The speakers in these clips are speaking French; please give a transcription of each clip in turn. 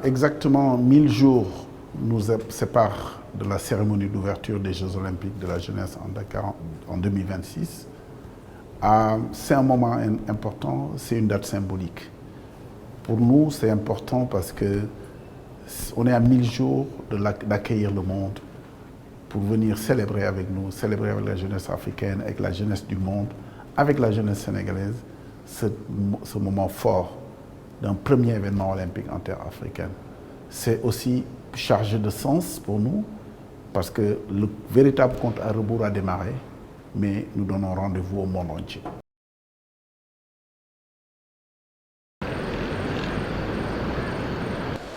Exactement 1000 jours nous séparent de la cérémonie d'ouverture des Jeux Olympiques de la jeunesse en Dakar en 2026. C'est un moment important, c'est une date symbolique. Pour nous, c'est important parce que on est à 1000 jours d'accueillir le monde pour venir célébrer avec nous, célébrer avec la jeunesse africaine, avec la jeunesse du monde, avec la jeunesse sénégalaise, ce moment fort d'un premier événement olympique en terre africaine. C'est aussi chargé de sens pour nous, parce que le véritable compte à rebours a démarré, mais nous donnons rendez-vous au monde entier.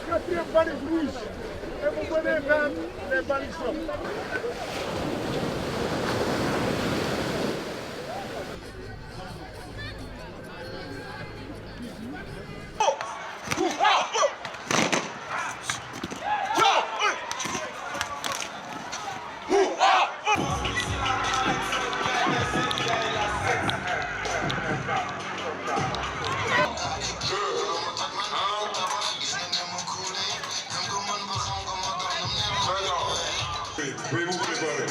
Quatrième balise rouge, et vous venez vers les balisons. Pouvez-vous préparer?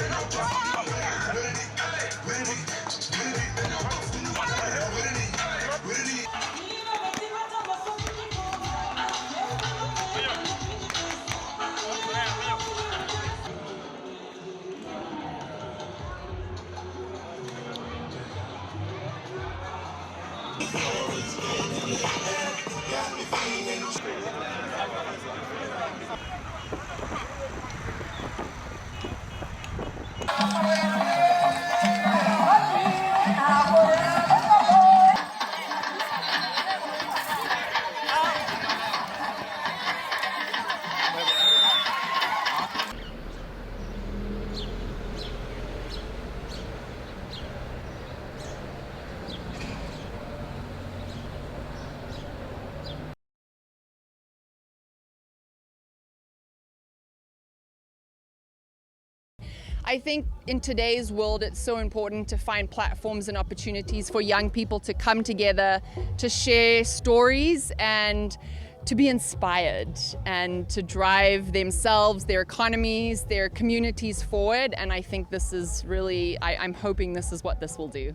I think in today's world it's so important to find platforms and opportunities for young people to come together, to share stories and to be inspired and to drive themselves, their economies, their communities forward. And I think this is really, I'm hoping this is what this will do.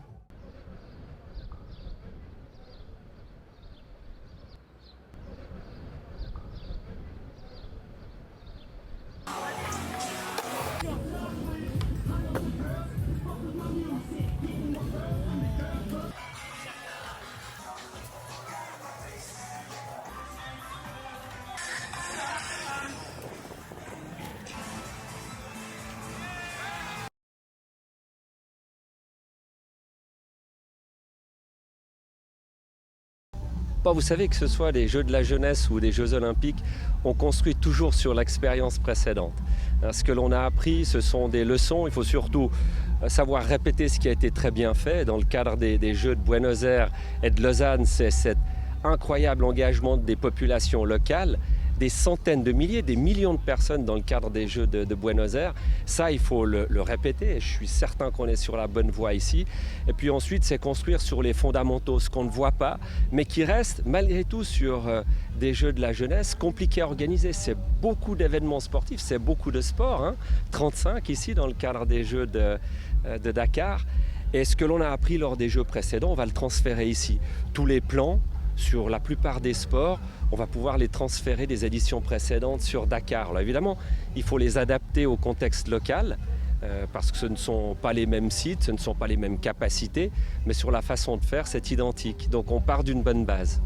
Vous savez, que ce soit les Jeux de la jeunesse ou les Jeux olympiques, on construit toujours sur l'expérience précédente. Ce que l'on a appris, ce sont des leçons. Il faut surtout savoir répéter ce qui a été très bien fait. Dans le cadre des Jeux de Buenos Aires et de Lausanne, c'est cet incroyable engagement des populations locales, des centaines de milliers, des millions de personnes dans le cadre des Jeux de Buenos Aires. Ça, il faut le répéter. Je suis certain qu'on est sur la bonne voie ici. Et puis ensuite, c'est construire sur les fondamentaux, ce qu'on ne voit pas, mais qui reste malgré tout sur des Jeux de la jeunesse compliqués à organiser. C'est beaucoup d'événements sportifs, c'est beaucoup de sport, hein. 35 ici dans le cadre des Jeux de Dakar. Et ce que l'on a appris lors des Jeux précédents, on va le transférer ici. Tous les plans sur la plupart des sports, on va pouvoir les transférer des éditions précédentes sur Dakar. Alors évidemment, il faut les adapter au contexte local, parce que ce ne sont pas les mêmes sites, ce ne sont pas les mêmes capacités, mais sur la façon de faire, c'est identique. Donc on part d'une bonne base.